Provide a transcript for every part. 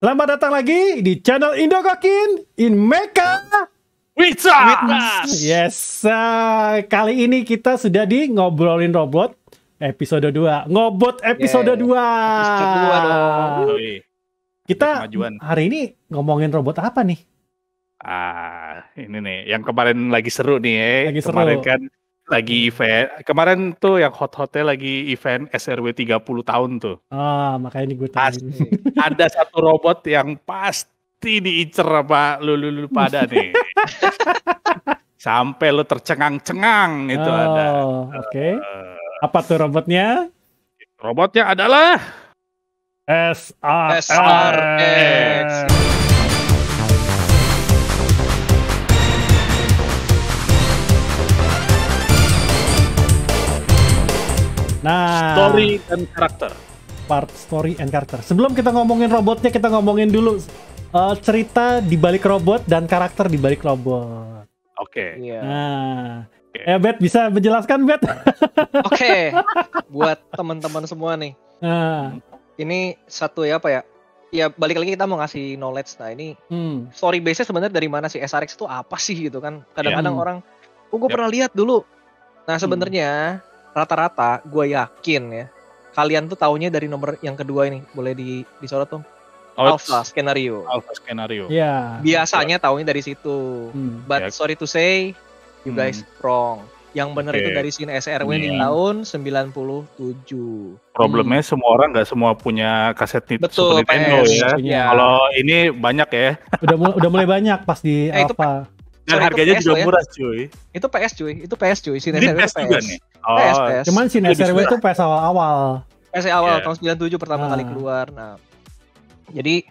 Selamat datang lagi di channel Indokokin in Mecha Witness. Yes, kali ini kita sudah di ngobrolin robot episode 2. Ngobot episode 2. Episode 2 dong. Kita Kemajuan. hari ini ngomongin robot apa nih? Ini nih yang kemarin lagi seru nih ya. Lagi seru. Kemarin kan lagi event. Kemarin tuh yang hot-hotnya lagi event SRW 30 tahun tuh. Makanya ini gue Pasti tanya. ada satu robot yang pasti diincer sama lu pada nih. Sampai lu tercengang-cengang itu ada. Oke. Apa tuh robotnya? Robotnya adalah SRX. Nah, story dan karakter. part story and character. Sebelum kita ngomongin robotnya, kita ngomongin dulu cerita di balik robot dan karakter di balik robot. Oke. Iya. Nah, Bet bisa menjelaskan, Bet? Oke. Buat teman-teman semua nih. Nah, Ini satu ya apa ya? Ya balik lagi kita mau ngasih knowledge. Nah, ini story base-nya sebenarnya dari mana sih SRX itu apa sih gitu kan? Kadang-kadang orang, gue pernah lihat dulu. Nah, sebenarnya rata-rata gue yakin ya, kalian tuh taunya dari nomor yang kedua ini. Boleh disorot tuh. Alpha Skenario. Alpha Skenario. ya. Biasanya taunya dari situ. But Ya. sorry to say, you guys wrong. Yang bener itu Oke. dari scene SRW di Iya. tahun 97. Problemnya semua orang nggak semua punya kaset Betul, Super Nintendo PS. ya. Punya. Kalau ini banyak ya. Udah mulai banyak pas di Itu Alpha. Dan Sorry, itu harganya PS juga loh ya. murah cuy. Itu PS cuy. Scene Ini SRW PS itu juga PS. nih. PS. Cuman si Lebih SRW murah. itu PS awal-awal. PS awal Iya. tahun 97 pertama kali keluar. Nah, jadi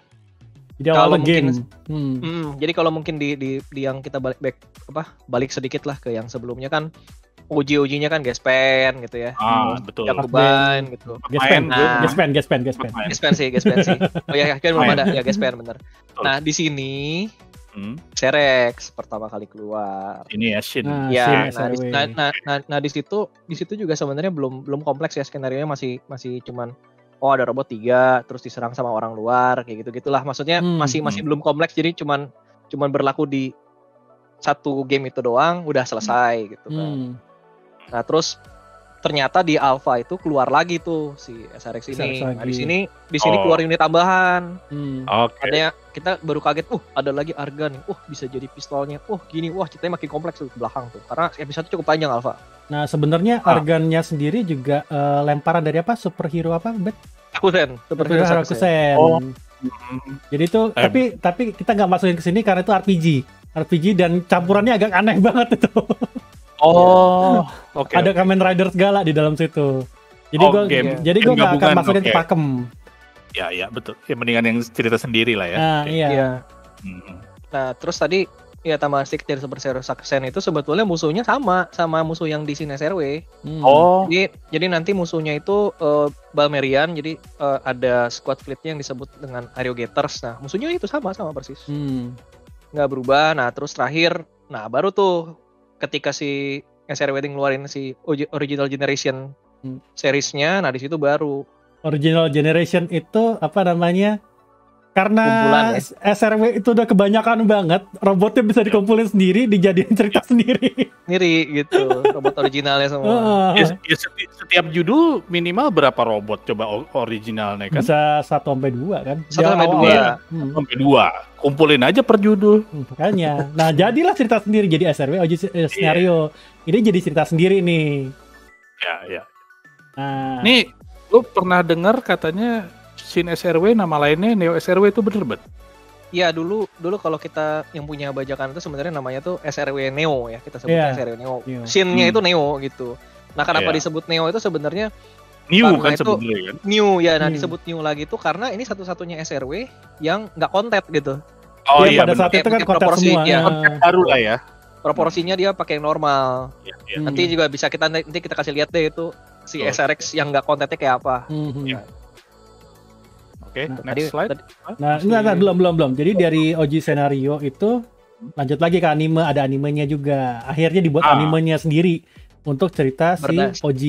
Jadi awal Kalau game. mungkin- jadi kalau mungkin di yang kita balik sedikit lah ke yang sebelumnya kan uji-ujinya kan Gespen gitu ya. Betul. Yakuban gitu. Gespen, Nah. Gespen. Main. Gespen sih. Oh ya, kan belum ada. Ya Gespen bener. Betul. Nah, di sini Hmm, SRX pertama kali keluar. Ini ya Shin. Nah, Ya, Scene nah, SRW. di situ juga sebenarnya belum kompleks ya, skenario-nya masih cuman ada robot 3 terus diserang sama orang luar kayak gitu-gitulah. Maksudnya masih belum kompleks, jadi cuman berlaku di satu game itu doang udah selesai gitu kan. Nah, terus ternyata di Alpha itu keluar lagi tuh si SRX ini. SRX Nah, lagi. di sini keluar unit tambahan. Oke. Adanya kita baru kaget, ada lagi Arga nih. Bisa jadi pistolnya. Gini. Ceritanya makin kompleks tuh ke belakang tuh. Karena episode cukup panjang Alpha. Nah, sebenarnya Argannya sendiri juga lemparan dari apa? Superhero apa, Bet? Rakusen, Superhero Rakusen. Oh. Jadi itu tapi kita nggak masukin ke sini karena itu RPG dan campurannya agak aneh banget itu. Oke. Ada Kamen Rider segala di dalam situ. Jadi Oh, gue game nggak akan gabungan, masukin ke oke. pakem. Ya betul. Ya mendingan yang cerita sendiri lah ya. Nah, Oke. iya. Iya. Hmm. Nah, terus tadi ya Tamasik dari Superhero Rakusen itu sebetulnya musuhnya sama musuh yang di Sine SRW. Oh. Jadi nanti musuhnya itu Balmerian. Jadi ada squad fleetnya yang disebut dengan Ariogators. Nah, musuhnya itu sama persis. Nggak berubah. Nah, terus terakhir, baru tuh ketika si SRW ngeluarin si Original Generation seriesnya, nah di situ baru Original Generation itu apa namanya? Karena kumpulan ya. SRW itu udah kebanyakan banget, robotnya bisa dikumpulin sendiri, dijadiin cerita sendiri. sendiri gitu, robot originalnya semua. Ya, setiap judul minimal berapa robot coba originalnya kan? Bisa 1-2 kan? 1-2. Sampai 2. Kumpulin aja per judul. Makanya. Nah, jadilah cerita sendiri jadi SRW scenario. Ini jadi cerita sendiri nih. Ya. Nah, Nih, lu pernah dengar katanya Shin SRW nama lainnya Neo SRW itu bener, Bet? Iya, dulu kalau kita yang punya bajakan itu sebenarnya namanya tuh SRW Neo ya, kita sebutnya SRW Neo. Neo. Scene-nya itu Neo gitu. Nah, kenapa Iya. disebut Neo itu sebenarnya New Karena kan itu- sebenarnya kan? new ya. Nah, disebut new lagi tuh karena ini satu-satunya SRW yang nggak kontet gitu. Oh iya, pada bener. saat itu kan Pakai konten proporsi, semua. ya. Konsep baru lah ya. Proporsinya dia pakai yang normal. Iya. Nanti juga bisa nanti kita kasih lihat deh itu si Betul. SRX yang nggak kontennya kayak apa. Iya. Oke, Nah, next slide. Nah, enggak, belum. Jadi dari OG scenario itu lanjut lagi ke anime, ada animenya juga. Akhirnya dibuat animenya sendiri untuk cerita si Berdas. OG.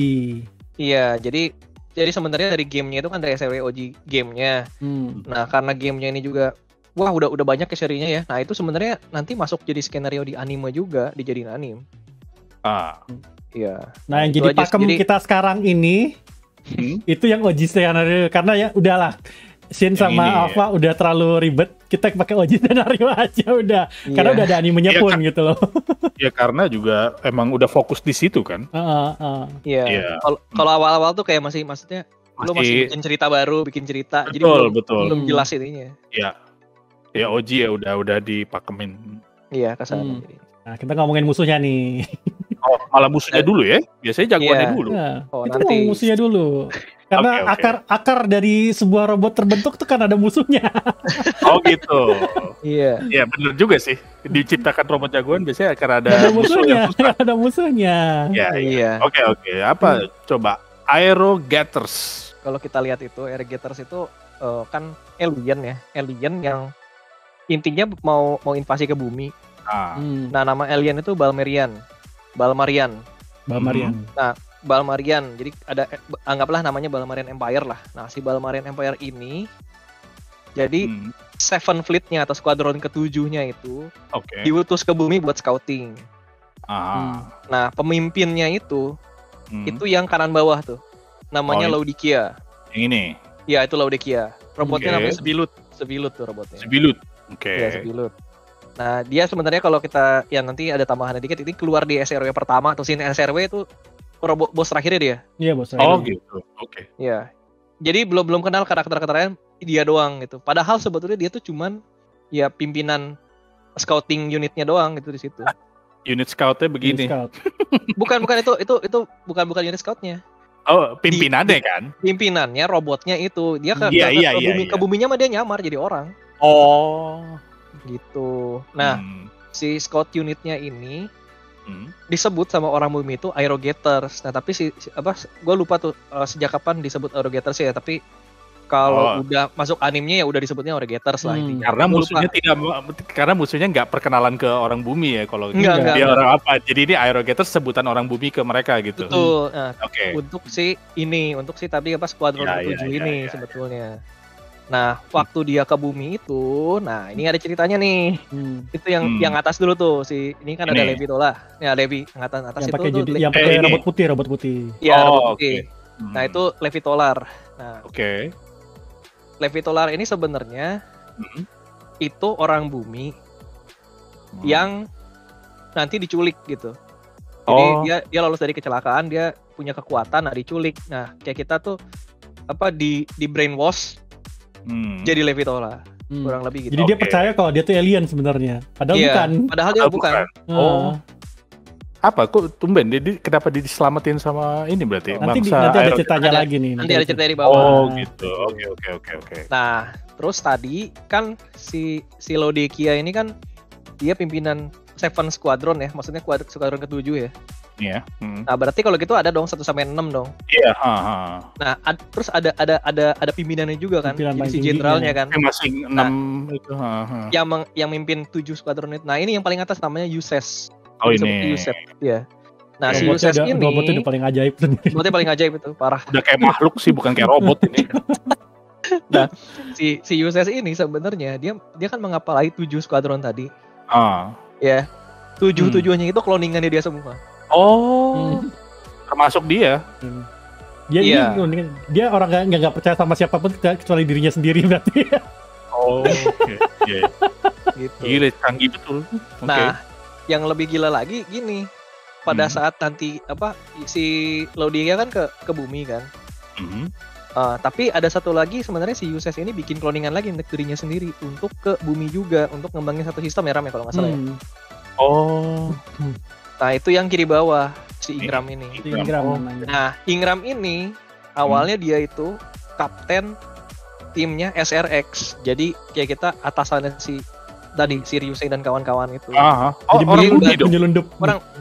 Iya, jadi Jadi sebenarnya dari gamenya itu kan dari SRW OG gamenya. Nah karena gamenya ini juga wah udah banyak ya serinya ya. Nah itu sebenarnya nanti masuk jadi skenario di anime juga, dijadiin anime. Iya. Nah yang itu jadi aja. pakem kita sekarang ini itu yang OG skenario, karena ya udahlah Shin Yang sama ini, Alpha udah terlalu ribet, kita pakai OG skenario aja udah. Karena Iya. udah ada animenya Iya, pun kan. gitu loh. Ya karena juga emang udah fokus di situ kan. Iya. Iya. Kalau awal-awal tuh kayak maksudnya lu masih bikin cerita baru, bikin cerita. Jadi Betul. belum jelas ininya. Iya. Ya OG ya udah dipakemin. Iya, kasarnya. Nah kita ngomongin musuhnya nih. Oh, malah musuhnya dulu ya. Biasanya jagoannya Iya. dulu. Nah, Oh, kita nanti. ngomong musuhnya dulu. Karena Oke. akar dari sebuah robot terbentuk tuh kan ada musuhnya. Oh gitu. Iya. Ya bener juga sih. Diciptakan robot jagoan biasanya akan ada Ada musuh musuhnya, yang susah. ada musuhnya. Ya, Iya. Oke. Apa coba Aerogaters? Kalau kita lihat itu Aerogaters itu kan alien ya. Alien yang intinya mau invasi ke bumi. Nah, nama alien itu Balmerian. Balmarian. Balmarian. Jadi ada anggaplah namanya Balmarian Empire lah. Nah, si Balmarian Empire ini jadi Seven Fleet-nya atau skuadron ketujuhnya itu Oke. diutus ke bumi buat scouting. Nah, pemimpinnya itu yang kanan bawah tuh. Namanya Oh, Laodikia. Yang ini. Ya, itu Laodikia. Robotnya Oke. namanya Sebilut tuh robotnya. Sebilut. Oke. Ya, Sebilut. Nah, dia sebenarnya kalau kita ya nanti ada tambahan dikit, ini keluar di SRW pertama atau scene SRW itu robot bos terakhirnya dia. Iya bos. Oh gitu. Oke. Ya. Jadi belum kenal karakter-karakternya dia doang gitu. Padahal sebetulnya dia tuh cuman ya pimpinan scouting unitnya doang gitu di situ. Unit scoutnya begini. Bukan itu bukan unit scoutnya. Oh, pimpinannya kan? Pimpinannya robotnya itu. Dia ke buminya mah dia nyamar jadi orang. Oh. Gitu. Nah, si scout unitnya ini disebut sama orang bumi itu Aerogaters. Nah, tapi gue lupa tuh sejak kapan disebut Aerogaters ya, tapi kalau udah masuk animenya ya udah disebutnya Aerogaters lah intinya. Karena musuhnya nggak perkenalan ke orang bumi ya kalau enggak. Orang apa. Jadi ini Aerogaters sebutan orang bumi ke mereka gitu. Betul. Nah, Oke. Untuk si tapi skuadron ke-7 ini sebetulnya. Nah, waktu dia ke bumi itu, nah ini ada ceritanya nih. Itu yang atas dulu tuh, ini kan ada Levi Tola. Ya Levi yang atas yang itu tuh. Yang pakai robot putih. Iya, robot putih. Nah, itu Levi Tolar. Nah, Oke. Levi Tolar ini sebenarnya itu orang bumi yang nanti diculik gitu. Jadi dia lolos dari kecelakaan, dia punya kekuatan, nah diculik. Nah, kayak kita tuh di brainwash jadi Levi Tola, kurang lebih gitu. Jadi dia percaya kalau dia tuh alien sebenarnya, padahal bukan. Padahal dia bukan. Apa? Kok tumben? Kenapa diselamatin sama ini berarti? Nanti ada ceritanya lagi nih. Nanti ada cerita di bawah. Oh gitu. Oke. Nah, terus tadi kan si Laodikia ini kan dia pimpinan Seven Squadron ya, maksudnya skuadron ke-7 ya. Iya. Nah, berarti kalau gitu ada dong 1 sampai 6 dong. Iya, Nah, terus ada pimpinannya juga kan. Jadi si jenderalnya kan. Masih 6 itu, Yang mimpin 7 skuadron itu. Nah, ini yang paling atas namanya Uses. Oh ini. Uses, ya. Nah, si robotnya Uses ini robotnya udah paling ajaib tuh. Robotnya paling ajaib itu, parah. Udah kayak makhluk sih, bukan kayak robot ini. Nah, si Uses ini sebenarnya dia kan mengapalai 7 skuadron tadi. Ya. 7-7-nya itu cloningannya dia semua. Termasuk dia. Dia orang nggak percaya sama siapapun kecuali dirinya sendiri berarti. Oke. Gitu. Gila, canggih betul. Nah, yang lebih gila lagi gini. Pada saat nanti si Laodikia kan ke bumi kan. Tapi ada satu lagi sebenarnya si Uses ini bikin cloningan lagi untuk dirinya sendiri untuk ke bumi juga untuk ngembangin satu sistem ya Ram ya kalau nggak salah ya. Nah itu yang kiri bawah si Ingram ini. Nah Ingram ini awalnya dia itu kapten timnya SRX. Jadi kayak kita atasannya si Ryusei dan kawan-kawan itu. Jadi orang bumi dong. Penyelundup.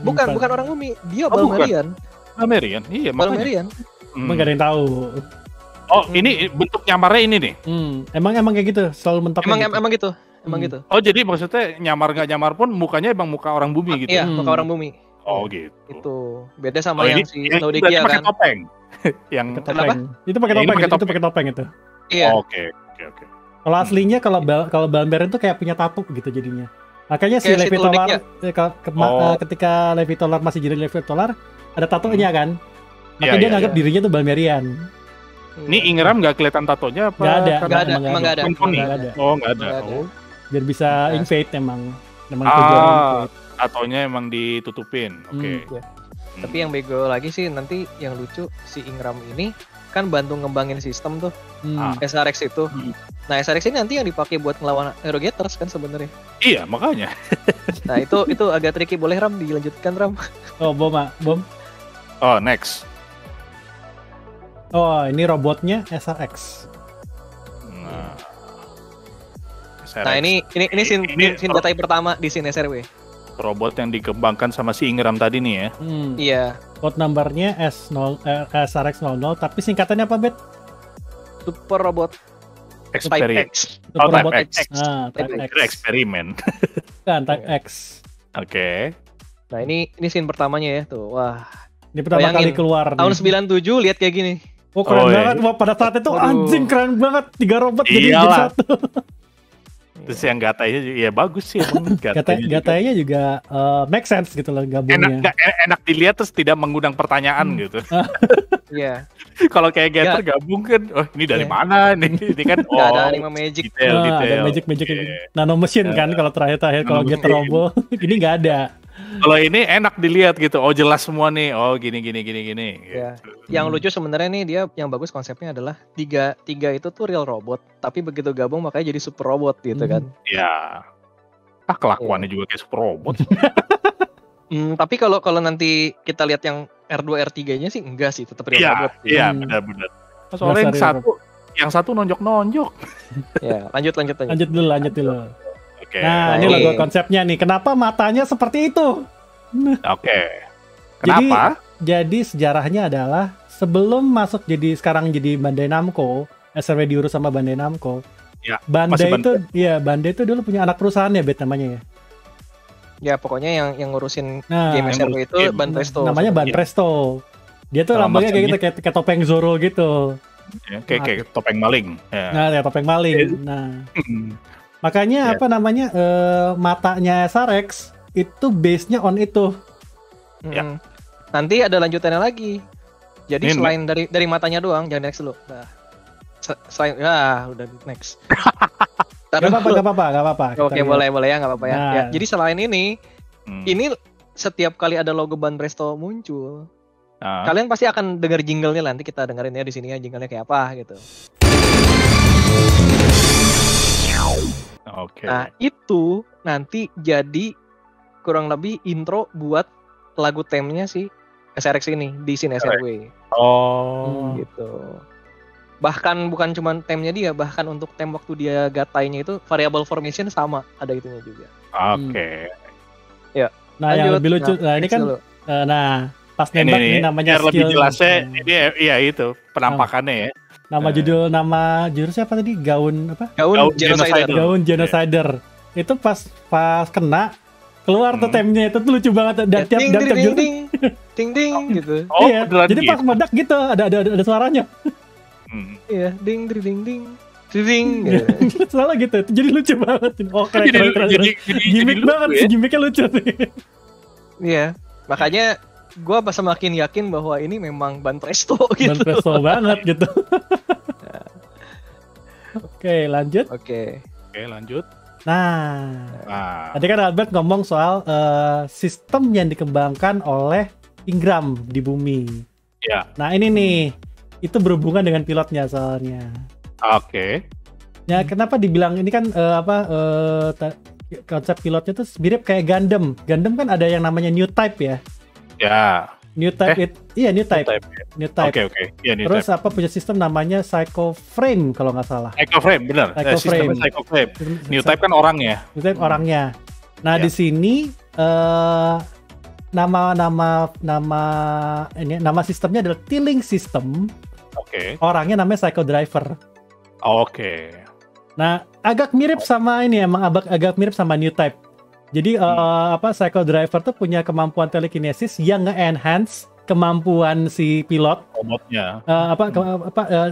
Bukan orang bumi, dia Balmerian. Balmerian, iya. Balmerian. Emang gak ada yang tahu. Oh ini bentuk nyamarnya ini nih. Emang kayak gitu, selalu mentok. Emang gitu. Oh jadi maksudnya nyamar nggak nyamar pun mukanya emang muka orang bumi gitu? Iya, muka orang bumi. Oh gitu. Itu beda sama Oh yang ini si yang Laodikia berarti pakai kan. topeng. Yang Pakai Kenapa? topeng. Itu pakai Yang ini topeng, pakai itu topeng. pakai topeng itu. Iya. Oke. Kalau aslinya kalau Balmeren tuh kayak punya tato gitu jadinya. Makanya si Kayak si Levi Tolar Laodikia. ketika Levi Tolar masih jadi Levi Tolar ada tatonya kan. Makanya Iya, dia iya, nganggap iya. dirinya tuh Balmerian. Ini Ingram nggak kelihatan tatonya apa? Nggak ada, Nggak ada, emang emang nggak ada. Cuman poni? Nggak ada. Oh nggak ada. Nggak ada. Oh. Biar bisa Nah. invade emang tujuannya invade. Tatonya emang ditutupin. Oke. Iya. Tapi yang bego lagi sih nanti yang lucu si Ingram ini kan bantu ngembangin sistem tuh Hmm. SRX itu. Hmm. Nah SRX ini nanti yang dipakai buat ngelawan Hero Gators kan sebenarnya. Iya makanya. Nah itu agak tricky. Boleh Ram dilanjutkan Ram? Oh bom. Oh next. Oh ini robotnya SRX. Nah, Nah ini scene data pertama di scene SRW. robot yang dikembangkan sama si Ingram tadi nih ya. Iya. Code numbernya SRX00 tapi singkatannya apa Bet? Super robot Type Eksperimen. X. Super Oh, Type robot X. Type X. Eksperimen. Kan Type X. Oke. Nah ini scene pertamanya ya tuh. Wah. Ini pertama Bayangin, kali keluar Tahun nih. 97 lihat kayak gini. Oh keren Oh, iya. banget. Wah pada saat itu Waduh. anjing keren banget. 3 robot jadi Iyalah. satu. Terus yang gatanya ya bagus sih emang Gatanya juga make sense gitu loh enak gabungnya. enak dilihat terus tidak mengundang pertanyaan gitu. Iya. Kalau kayak Gator gabung kan, oh ini dari Iya. mana nih? Ini kan Nggak ada anime magic. detail. Ada magic Oke. nano machine kan kalau terakhir kalau Nano Get machine. Robo ini nggak ada. Kalau ini enak dilihat gitu. Oh jelas semua nih. Oh gini. Ya. Gitu. Yang lucu sebenarnya nih dia yang bagus konsepnya adalah tiga itu tuh real robot, tapi begitu gabung makanya jadi super robot gitu kan. Ya. Kelakuannya juga kayak super robot. Tapi kalau nanti kita lihat yang R2 R3-nya sih enggak sih, tetap real Iya, robot. iya Hmm. benar. Soalnya Dasar yang satu nonjok. Ya, lanjut. Lanjut dulu. Oke. Nah, ini Oke. logo konsepnya nih. Kenapa matanya seperti itu? Oke. Kenapa? Jadi sejarahnya adalah sebelum masuk sekarang jadi Bandai Namco, SRW diurus sama Bandai Namco. Ya, Bandai masih Bandai itu dulu punya anak perusahaan ya, Bet namanya ya. Ya pokoknya yang ngurusin Nah, game yang SRW ngurusin itu game. Ban Presto. namanya Ban Iya. Presto. Dia tuh Sama lambangnya kayak gitu, macamnya. kayak topeng Zoro gitu. Ya, kayak topeng maling. Ya. Nah, kayak topeng maling. Nah, makanya Ya. apa namanya matanya SRX itu base-nya on itu. Ya. Nanti ada lanjutannya lagi. Jadi Ini selain dari matanya doang, jangan next dulu. Nah, selain udah next. Gak apa-apa. Oke, boleh ya, nggak apa-apa ya. Nah. Ya. Jadi selain ini Hmm. setiap kali ada logo Ban Presto muncul, Ah, kalian pasti akan dengar jinglenya. Nanti kita dengerin ya di sini ya jinglenya kayak apa gitu. Oke. Nah, itu nanti jadi kurang lebih intro buat lagu temnya si SRX ini di scene SRW Oh. gitu. Bahkan bukan cuma temnya dia, bahkan untuk tem waktu dia gatainya itu variable formation sama ada itunya juga. Oke. Nah, yang Lanjut. lebih lucu, nah ini next kan dulu. pas nembak ini namanya biar lebih skill. jelasnya Nah, ini ya itu penampakannya ya. nama judul siapa tadi? Gaun apa? Gaun Gaun Genocider. Genocider. Gaun Genocider. Itu pas kena keluar tuh temnya itu tuh lucu banget dan tiap Ding, ding, judul. ding, ding, ding, gitu. Oh, Iya, beneran jadi gitu. pas meledak gitu ada suaranya. Hmm. Iya, ding, ding, ding, ding, ding, gitu. Selalu gitu. Itu jadi lucu banget. Oh, keren. jadi Gimik lucu banget, ya. gimiknya lucu sih. Iya, makanya gue semakin yakin bahwa ini memang Ban Presto Dan gitu. presto banget gitu. Oke, lanjut. Oke. Oke, lanjut. Nah, Nah, tadi kan Albert ngomong soal sistem yang dikembangkan oleh Ingram di bumi. ya. Nah, ini nih, itu berhubungan dengan pilotnya soalnya. Oke. Ya, kenapa dibilang ini kan konsep pilotnya tuh mirip kayak Gundam. Gundam kan ada yang namanya new type ya. Ya. New type new type. New type. Oke. Iya nih. Terus apa punya sistem namanya Psycho Frame kalau nggak salah. Psycho Frame benar. Psycho Sistemnya Frame. Psycho Frame. New type kan orangnya. New type orangnya. Nah, Ya. di sini nama sistemnya adalah Tilling System. Oke. Orangnya namanya Psycho Driver. Oke. Nah, agak mirip sama ini emang agak mirip sama New Type. Jadi Psycho Driver tuh punya kemampuan telekinesis yang nge-enhance kemampuan si pilot. Robotnya.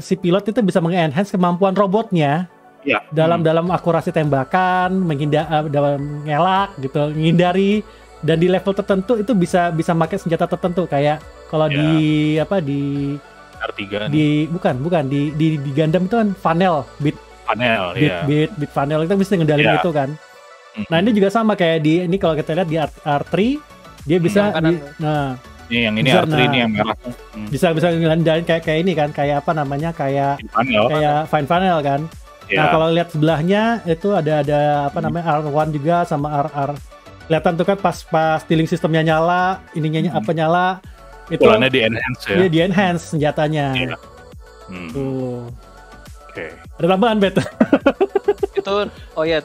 Si pilot itu bisa meng-enhance kemampuan robotnya. Ya. Dalam akurasi tembakan, dalam ngelak gitu, menghindari, dan di level tertentu itu bisa pakai senjata tertentu kayak kalau di R3 bukan di Gundam itu kan funnel beat funnel itu bisa ngendalin itu kan. Nah ini juga sama kayak ini kalau kita lihat di R3 dia bisa ini yang ini R3 ini yang merah. Bisa ngendalin kayak ini kan, kayak apa namanya, kayak fine funnel kan. Nah kalau lihat sebelahnya itu ada apa namanya R1 juga sama RR. Kelihatan tuh kan pas stealing sistemnya nyala, ininya nyala. Itu pukulannya di enhance ya. Iya, di enhance senjatanya. Tuh. Oke. Ada tambahan Bet. Itu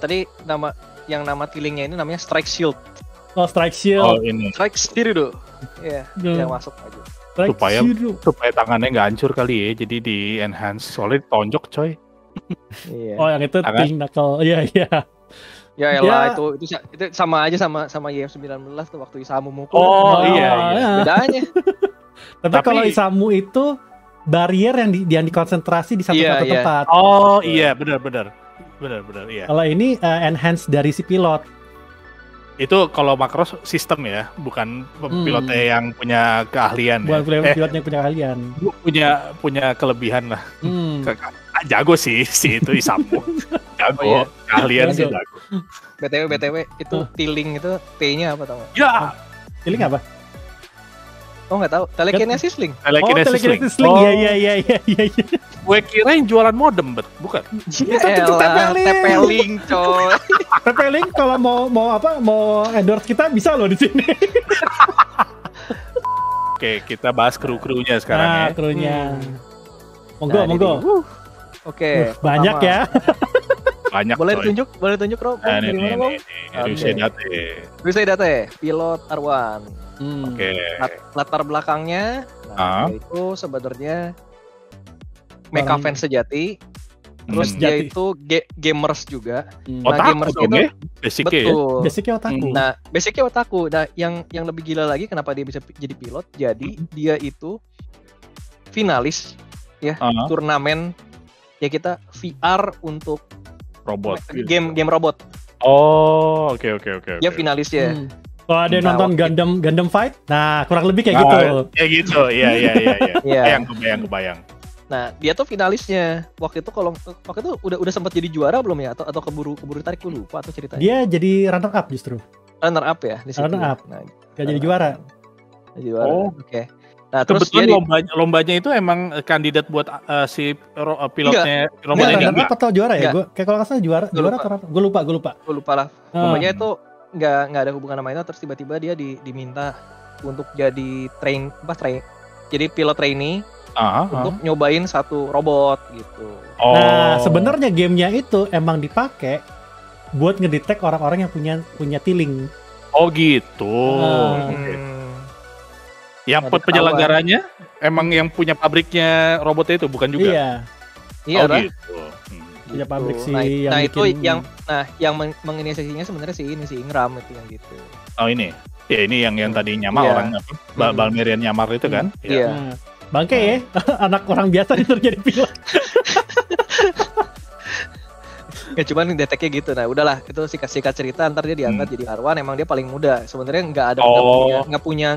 tadi nama tilingnya ini namanya Strike Shield. Oh, Strike Shield. Oh, ini. Strike Shield. Iya, yang masuk aja. Supaya tangannya nggak hancur kali ya. Jadi di enhance, soalnya tonjok coy. Iya. Oh, yang itu Ting Knuckle. Iya. Ya elah, itu sama aja sama YF19 tuh waktu Isamu mukul. Oh iya. Bedanya. Tapi kalau Isamu itu barrier yang dikonsentrasi di satu tempat. Oh iya, benar iya. Kalau ini enhance dari si pilot. Itu kalau Macross sistem ya, bukan pilotnya yang punya keahlian. Bukan pilotnya yang punya keahlian. Punya kelebihan lah. Jago sih itu Isamu. Jago, keahlian sih jago. BTW itu tiling itu T-nya apa tau gak? Ya. Tiling apa? Oh nggak tahu. Telekinesis link. Telekinesis link. Iya. Gue kira yang jualan modem, bukan? TP-Link coy. TP-Link kalau mau endorse kita bisa loh di sini. Oke, kita bahas kru-krunya sekarang ya. Krunya. Monggo. Oke. Banyak ya. Banyak. Boleh tunjuk Rob? Dari mana Rob? Ryusei Date, pilot R1. Oke. Latar belakangnya, itu sebenarnya mecha fans sejati. Terus dia itu gamers juga. Gamers itu Basicnya otaku. Nah, basicnya otaku. Nah, yang lebih gila lagi kenapa dia bisa jadi pilot? Jadi dia itu finalis ya turnamen ya kita VR untuk robot. Game robot. Oh, oke. Dia finalis ya. Kalau ada yang nonton Gundam Fight, nah kurang lebih kayak gitu. Kayak gitu, iya. Kebayang. Nah, dia tuh finalisnya. Waktu itu udah sempat jadi juara belum ya? Atau keburu tarik, gue lupa atau ceritanya. Dia jadi runner up justru. Runner up ya di situ. Runner up. Nah, gak jadi juara. Oke. Nah, terus kebetulan lombanya itu emang kandidat buat si pilotnya. Lombanya runner up atau juara ya? Gue kayak kalau nggak salah juara atau gue lupa. Gue lupa lah. Lombanya itu nggak ada hubungan sama itu, terus tiba-tiba dia diminta untuk jadi jadi pilot trainee untuk nyobain satu robot gitu. Nah, sebenarnya gamenya itu emang dipakai buat ngedetect orang-orang yang punya tiling. Oh gitu. Yang penyelenggaranya emang yang punya pabriknya robotnya itu bukan juga? Iya. Gitu. Punya pabrik sih. Yang menginisiasinya sebenarnya si Ingram itu yang gitu. Oh ini. Ya ini yang tadi nyamar orang Balmerian nyamar itu kan? Iya. Bangke ya, anak orang biasa itu jadi pilot. Ya cuman deteknya gitu. Nah udahlah, itu sikat cerita, ntar dia diangkat jadi R1. Emang dia paling muda. Sebenarnya nggak punya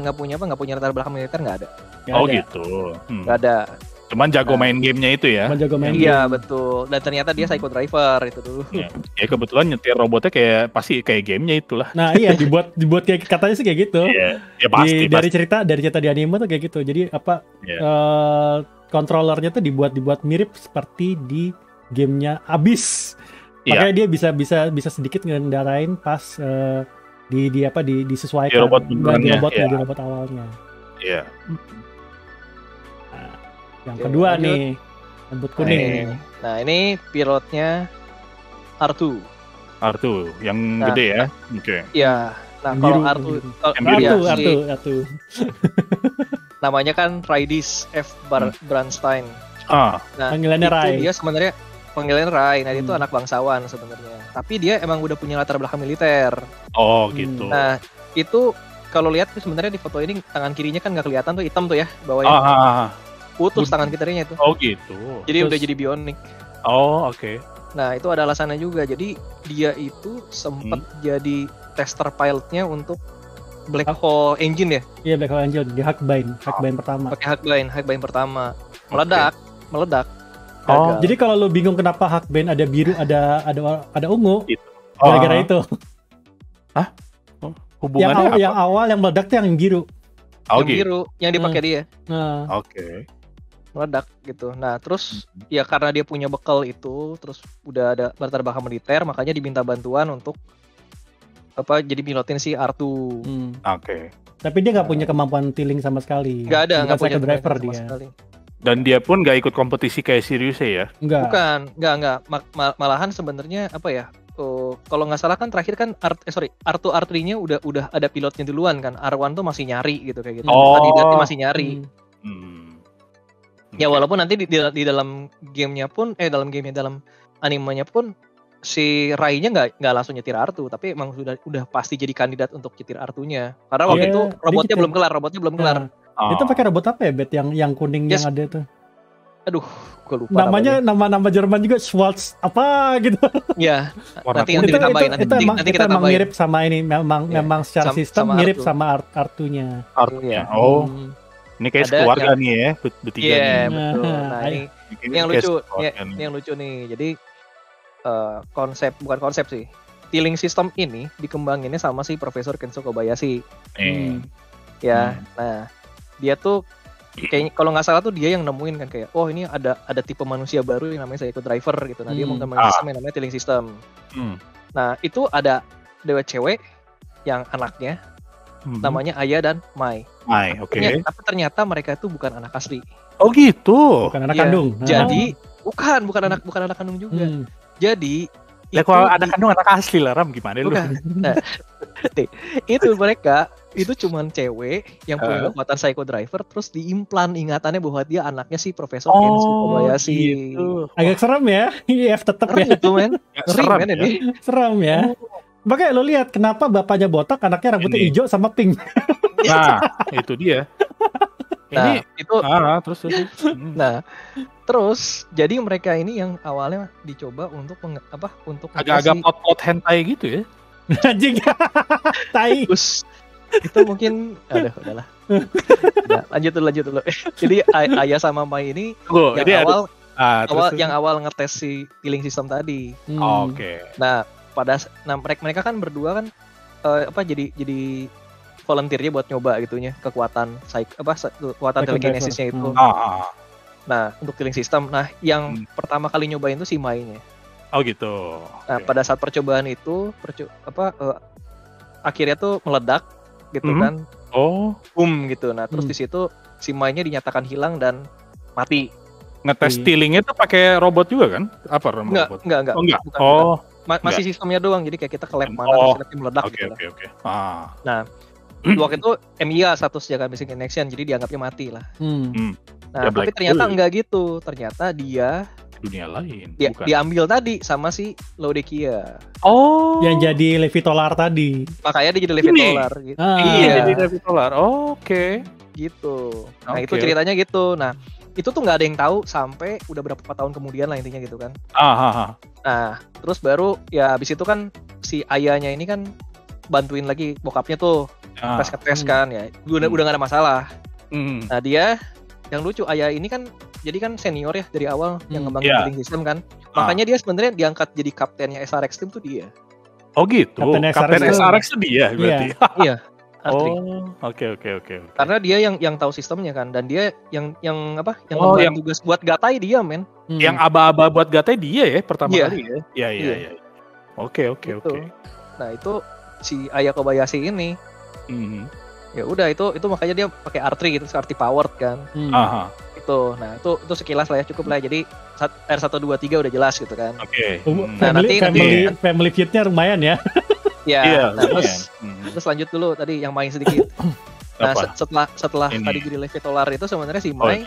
latar belakang militer, nggak ada. Gitu. Nggak ada. Cuman jago main gamenya itu ya. Iya betul. Dan ternyata dia Psycho Driver itu dulu. Ya kebetulan nyetir robotnya kayak gamenya itulah. Nah iya dibuat kayak katanya sih kayak gitu. Iya. Ya pasti. Dari cerita di anime tuh kayak gitu. Jadi controllernya tuh dibuat mirip seperti di gamenya Abyss. Makanya dia bisa sedikit ngendarain pas disesuaikan di robot awalnya. Iya. Yang kedua nih, rambut kuning. Nah ini pilotnya R2 yang gede ya. Oke. Iya. Nah kalau R2 namanya kan Raidis F. Bernstein. Panggilannya Rai. Dia sebenarnya panggilan Rai. Nah, dia itu anak bangsawan sebenarnya. Tapi dia emang udah punya latar belakang militer. Oh, gitu. Nah, itu kalau lihat tuh sebenarnya di foto ini tangan kirinya kan nggak kelihatan tuh, hitam tuh ya bawahnya. Putus tangan kirinya itu. Oh, gitu. Jadi udah jadi bionik. Oh, oke. Nah, itu ada alasannya juga. Jadi dia itu sempat jadi tester pilotnya untuk Black Hole Engine ya? Iya, Black Hole Engine di Hackbind pertama. Pakai Hackbind pertama. Meledak. Oh, jadi kalau lu bingung kenapa Hackbind ada biru, ada ungu, gara-gara itu. Hah? Hubungannya yang awal yang meledak tuh yang biru. Yang biru yang dipakai dia. Oke. Meledak gitu. Nah, terus ya karena dia punya bekal itu, terus udah ada latar belakang militer, makanya diminta bantuan untuk jadi pilotin si R2. Oke. Tapi dia nggak punya kemampuan tiling sama sekali. Nggak punya driver dia. Sekali. Dan dia pun nggak ikut kompetisi kayak Sirius ya? Enggak. Bukan, nggak. Malahan sebenarnya kalau nggak salah kan terakhir kan R2 R3-nya udah ada pilotnya duluan kan. R1 tuh masih nyari gitu kayak gitu. Kandidatnya masih nyari. Ya walaupun nanti di dalam gamenya pun dalam animenya pun si Rai-nya nggak langsung nyetir R2, tapi emang udah pasti jadi kandidat untuk nyetir R2-nya. Karena waktu itu robotnya belum kelar. Itu pakai robot apa ya, Bet? Yang kuning yang ada tuh. Aduh, gue lupa namanya. Nama Jerman juga Schwarz apa gitu. Iya. Nanti ditambahin. Nanti kita emang mirip sama ini, memang secara sistem mirip sama R2-nya. R2-nya. Oh. Ini kayak keluarga nih ya, bertiga nih. Iya, betul. Nah, ini yang lucu. Ini yang lucu nih. Jadi bukan konsep sih. Tiling system ini dikembanginnya sama si Profesor Kenzo Kobayashi. Ya, nah dia tuh kayaknya kalau nggak salah tuh dia yang nemuin kan kayak, ini ada tipe manusia baru yang namanya Psycho Driver gitu. Nah, dia mau ngembangin sistem yang namanya tiling system. Nah, itu ada dewa cewek yang anaknya namanya Aya dan Mai. Oke. Tapi ternyata mereka itu bukan anak asli. Oh gitu. Bukan anak kandung. Jadi bukan anak kandung juga. Jadi kalau anak kandung anak asli lah, Ram, gimana lu? Nah, itu mereka itu cuman cewek yang punya kekuatan Psycho Driver, terus diimplan ingatannya bahwa dia anaknya si Profesor Kenzo Kobayashi. Gitu. Agak serem ya, IF tetap ya. Itu men, serem men ini. Serem ya. Makanya lo lihat kenapa bapaknya botak, anaknya rambutnya hijau sama pink. Nah, itu dia. Nah, itu Nah, terus jadi mereka ini yang awalnya dicoba untuk untuk agak-agak plot hentai gitu ya. Anjing. Tai. Itu mungkin udahlah. Nah, lanjut dulu. Jadi Aya sama Mai ini yang awal ngetes si tiling system tadi. Oke. Nah, mereka kan berdua kan jadi volunteernya buat nyoba gitunya kekuatan kekuatan telekinesisnya itu. Nah, untuk tiling system. Nah, yang pertama kali nyobain itu si Mai-nya. Oh gitu. Nah, pada saat percobaan itu akhirnya tuh meledak gitu kan. Boom gitu. Nah, terus di situ si Mai-nya dinyatakan hilang dan mati. Ngetes stealingnya tuh pakai robot juga kan? Apa robot? Enggak. Bukan. Masih sistemnya doang. Jadi kayak kita ke lab mana terus meledak gitu. Oke. Nah, waktu itu MIA status jaga missing in action, jadi dianggapnya mati lah. Nah, tapi ternyata enggak gitu. Ternyata dia dunia lain. Diambil tadi sama si Laodikia. Yang jadi Levitolar tadi. Makanya dia jadi Levitolar gitu. Iya, jadi Levitolar. Oke. Gitu. Nah, itu ceritanya gitu. Nah, itu tuh nggak ada yang tahu sampai udah berapa tahun kemudian lah intinya gitu kan. Nah, terus baru ya abis itu kan si ayahnya ini kan bantuin lagi bokapnya tuh tes kan ya. Udah nggak ada masalah. Nah, dia yang lucu ayah ini kan jadi kan senior ya dari awal yang ngembangin tiling system kan. Makanya dia sebenarnya diangkat jadi kaptennya SRX Team tuh dia. Oh gitu. Kapten SRX tuh dia berarti. Iya. Oke. Karena dia yang tahu sistemnya kan, dan dia yang ngemban tugas buat gatai dia men. Yang aba-aba buat gatai dia ya pertama kali ya. Iya. Oke. Nah itu si Aya Kobayashi ini. Ya udah itu makanya dia pakai R3 gitu, RT powered kan. Itu. Nah, itu sekilas lah ya, cukup lah. Jadi R123 udah jelas gitu kan. Oke. Nah, family feud-nya lumayan ya. Ya, terus lanjut dulu tadi yang main sedikit. Nah, setelah tadi jadi Levitolar itu sebenarnya si Mai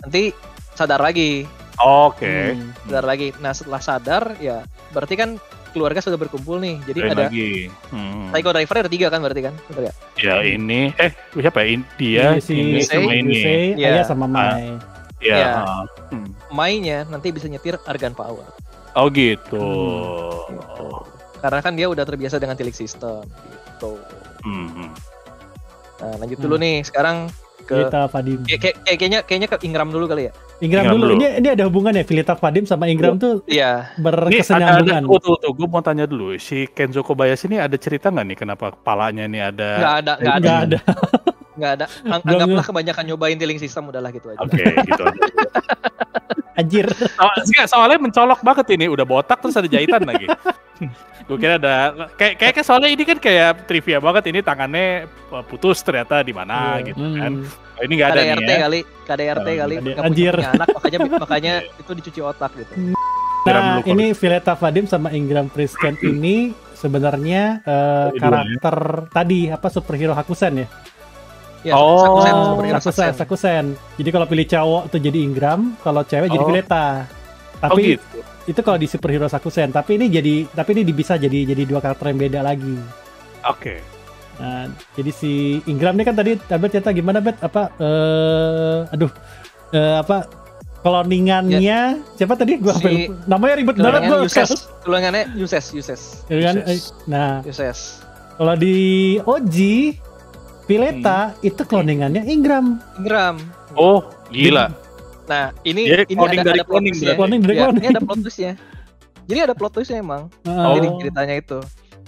nanti sadar lagi Oke. Sadar lagi. Nah setelah sadar ya berarti kan keluarga sudah berkumpul nih. Jadi Lain ada lagi. Psycho Driver ada 3 kan berarti kan? Betul ya? Ya ini siapa ya? Dia ini sama ini. Ayah sama Mai. Ya. Mai-nya nanti bisa nyetir Argan Power. Oh gitu. Gitu. Karena kan dia udah terbiasa dengan tilik system gitu. Nah, lanjut dulu nih sekarang ke Fileta Vadim. Kayaknya ke Ingram dulu kali ya. Ingram dulu. Ini ada hubungannya Fileta Vadim sama Ingram tuh. Iya. Berkesinambungan. Tuh, gue mau tanya dulu. Si Kenzo Kobayashi ini ada cerita nggak nih kenapa kepalanya ini ada? Nggak ada. Anggaplah kebanyakan nyobain tiling system udahlah gitu aja. Oke, gitu aja. Anjir. Soalnya mencolok banget ini, udah botak terus ada jahitan lagi. Gue kira ada kayak soalnya ini kan kayak trivia banget, ini tangannya putus ternyata di mana gitu kan. Oh, ini nggak ada nih ya. KDRT kali. Anjir. Punya anak makanya itu dicuci otak gitu. Nah, ini Fileta Vadim sama Ingram Prisken ini sebenarnya karakter tadi superhero Hakusen ya. Ya, Sakusen. Jadi kalau pilih cowok tuh jadi Ingram, kalau cewek jadi Fileta. Tapi gitu. Itu kalau di superhero Sakusen. Tapi ini bisa jadi 2 karakter yang beda lagi. Oke. Nah, jadi si Ingram ini kan tadi cerita gimana Bet? Cloningannya siapa tadi? Gua namanya ribet banget gua. Cloningannya Uses. Nah, Uses. Kalau di OG Fileta itu cloningannya Ingram. Oh, gila. Nah, ini ada cloning ya. Ini ada plot twist-nya. Jadi ada plot twist-nya emang. Jadi ceritanya itu.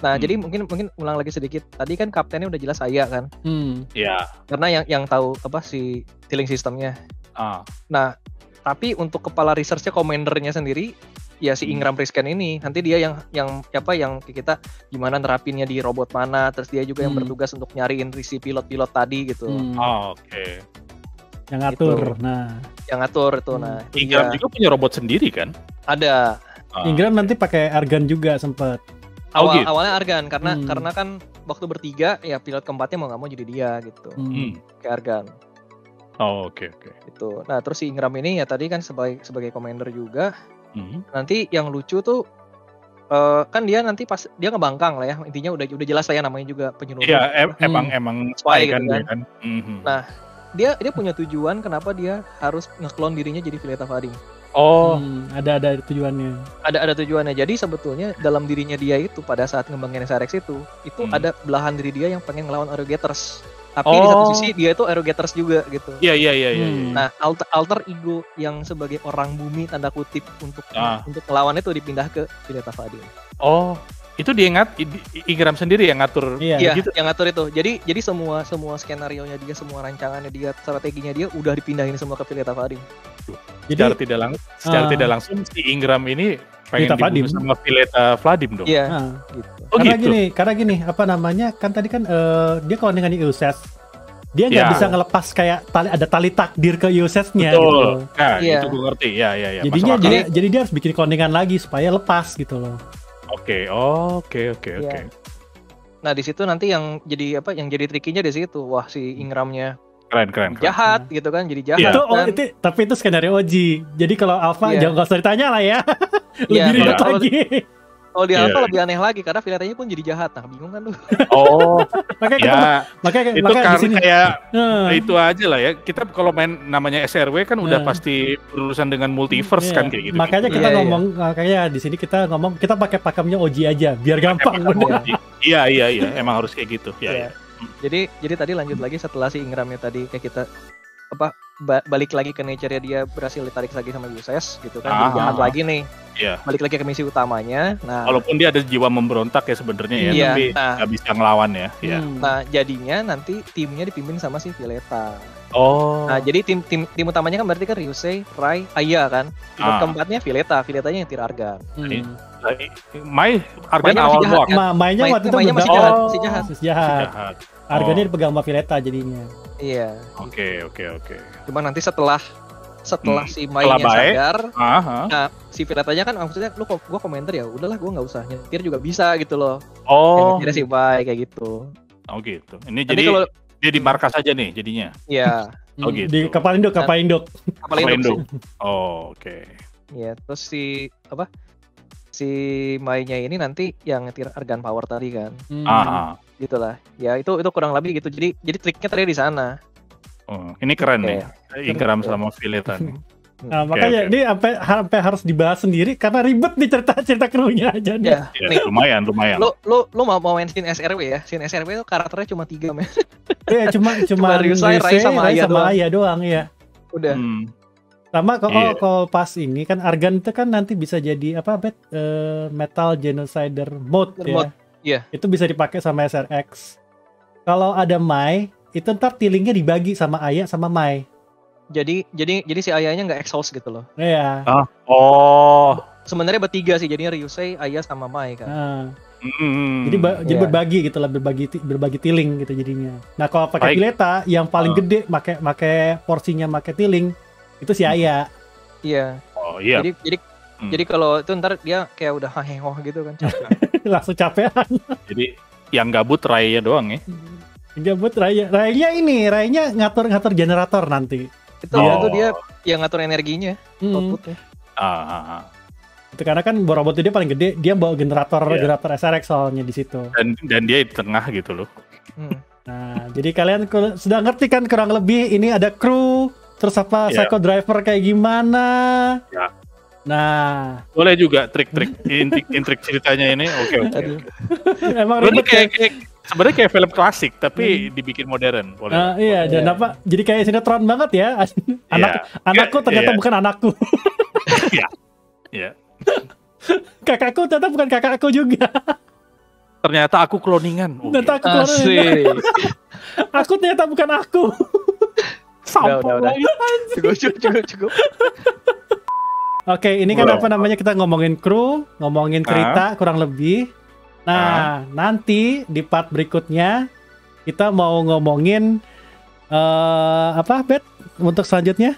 Nah, jadi mungkin ulang lagi sedikit. Tadi kan kaptennya udah jelas Aya kan? Iya. Karena yang tahu si tiling sistemnya. Nah, tapi untuk kepala research-nya, commander-nya sendiri ya si Ingram Prisken ini. Nanti dia yang kita gimana nerapinnya di robot mana, terus dia juga yang bertugas untuk nyariin si pilot-pilot tadi gitu. Oke. Yang ngatur. Gitu. Yang ngatur itu. Nah, Ingram juga punya robot sendiri kan? Ada. Ingram nanti pakai Argan juga sempet. Awalnya Argan karena kan waktu bertiga ya pilot keempatnya mau nggak mau jadi dia gitu. Kayak Argan. Oke. Gitu. Nah, terus si Ingram ini ya tadi kan sebagai commander juga. Nanti yang lucu tuh kan dia nanti pas dia ngebangkang lah ya, intinya udah jelas lah ya namanya juga penyelundup. Iya, emang spy kan, gitu kan. Nah, dia punya tujuan kenapa dia harus ngeklon dirinya jadi Fileta Vadim. Ada tujuannya. Ada tujuannya. Jadi sebetulnya dalam dirinya dia itu pada saat ngembangin SRX itu ada belahan diri dia yang pengen ngelawan Arrogators. Tapi di satu sisi dia itu Arrogators juga gitu. Iya. Nah, alter ego yang sebagai orang bumi tanda kutip untuk melawan itu dipindah ke Fileta Vadim. Itu dia Ingram sendiri yang ngatur. Iya, gitu. Yang ngatur itu. Jadi semua skenarionya dia, semua rancangannya dia, strateginya dia udah dipindahin semua ke Fileta Vadim. Secara tidak langsung si Ingram ini pengen dibunuh sama Fileta Vadim dong. Iya. Gitu. Karena gini, kan tadi kan dia kalau dengan Uses, dia nggak bisa ngelepas kayak ada tali takdir ke Usesnya. Betul. Gitu. Nah, itu gue ngerti. Iya. Jadinya jadi dia harus bikin cloningan lagi supaya lepas gitu loh. Oke. Nah, di situ nanti yang jadi trikinya di situ. Wah, si Ingramnya keren. Jahat gitu kan, jadi jahat. Tapi itu skenario OG. Jadi kalau Alpha jangan nggak usah ditanya lah ya. Lebih ribet lagi. Kalau di Alpha lebih aneh lagi karena Filetanya pun jadi jahat. Nah, bingung kan lu? Makanya itu kan kayak itu aja lah ya. Kita kalau main namanya SRW kan udah pasti berurusan dengan multiverse kan kayak gitu. Makanya kita ngomong kayak di sini kita pakai pakemnya OG aja biar gampang. Iya. Emang harus kayak gitu. Iya. Jadi tadi lanjut lagi setelah si Ingramnya tadi kayak kita balik lagi ke nature-nya, dia berhasil ditarik lagi sama Uses gitu kan, jadi jahat lagi nih. Balik lagi ke misi utamanya. Nah, walaupun dia ada jiwa memberontak ya sebenarnya ya, tapi nggak bisa ngelawan ya. Nah, jadinya nanti timnya dipimpin sama si Fileta. Nah, jadi tim utamanya kan berarti kan Ryusei, Rai, Aya kan. Tim keempatnya Filetanya yang tir Argan. Argan awal doang. Mainnya waktu itu masih jahat. Argannya dipegang sama Fileta jadinya. Iya. Oke. Cuma nanti setelah si Mai-nya sadar, nah si Filetanya kan maksudnya gua komentar ya, udahlah gua nggak usah nyetir juga bisa gitu loh. Nyetir si Mai kayak gitu. Gitu. Ini jadi kalau dia di markas aja nih jadinya. Iya. Oh gitu. Di kapal induk. Kapal induk. Oh, oke. Ya, terus si Mai-nya ini nanti yang ngetir Argan Power tadi kan. Gitulah. Ya itu kurang lebih gitu. Jadi triknya tadi di sana. Oh, ini keren nih. Ingram sama Filetan. Nah, makanya ini sampai harus dibahas sendiri karena ribet nih cerita krunya aja nih. Ya, lumayan. Lu mau main scene SRW ya? Scene SRW itu karakternya cuma 3 men. Iya, cuma Ryusai, Rai sama Aya doang ya. Udah. Sama kalau pas ini kan Argan itu kan nanti bisa jadi Metal Genocider mode ya. Iya. Itu bisa dipakai sama SRX. Kalau ada Mai, itu ntar tilingnya dibagi sama Aya sama Mai. Jadi si Ayanya nggak exhaust gitu loh. Iya. Sebenarnya bertiga sih, jadinya Ryusei, Aya sama Mai kan. Jadi berbagi gitu lah, berbagi tiling gitu jadinya. Nah kalau pakai Fileta yang paling gede make porsinya make tiling itu si Aya. Iya. Oh iya. Jadi kalau itu ntar dia kayak udah hahehoh gitu kan. Langsung capean. Jadi yang gabut Rai-nya doang ya. Gabut Rai-nya ngatur generator nanti. Itu dia yang ngatur energinya, outputnya. Itu karena kan robot dia paling gede, dia bawa generator SRX soalnya di situ. Dan dia di tengah gitu loh. Nah, jadi kalian sudah ngerti kan kurang lebih ini ada kru, terus psycho driver kayak gimana? Ya. Nah, boleh juga trik-trik intrik ceritanya ini. Oke. Emang ribet sebenarnya kayak film klasik tapi dibikin modern. Boleh. Iya, dan jadi kayak sinetron banget ya. Anakku ternyata bukan anakku. Iya. Kakakku ternyata bukan kakakku juga. Ternyata aku kloningan. Aku ternyata bukan aku. Udah. Cukup. Oke, ini kan kita ngomongin kru, ngomongin cerita kurang lebih. Nah, nanti di part berikutnya kita mau ngomongin Bet untuk selanjutnya?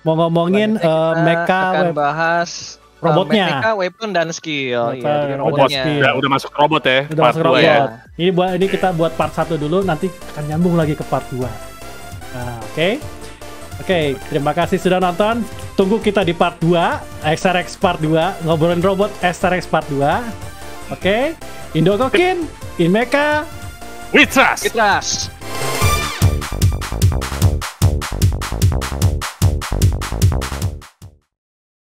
Mau ngomongin mecha akan bahas robotnya. Mecha, weapon dan skill. Udah masuk robot ya. Udah masuk robot. Ya. Ini kita buat part 1 dulu, nanti akan nyambung lagi ke part 2. Nah, Oke, terima kasih sudah nonton. Tunggu kita di part 2, SRX part 2, ngobrolin robot SRX part 2. Oke, Indokokin, in Mecha, we trust.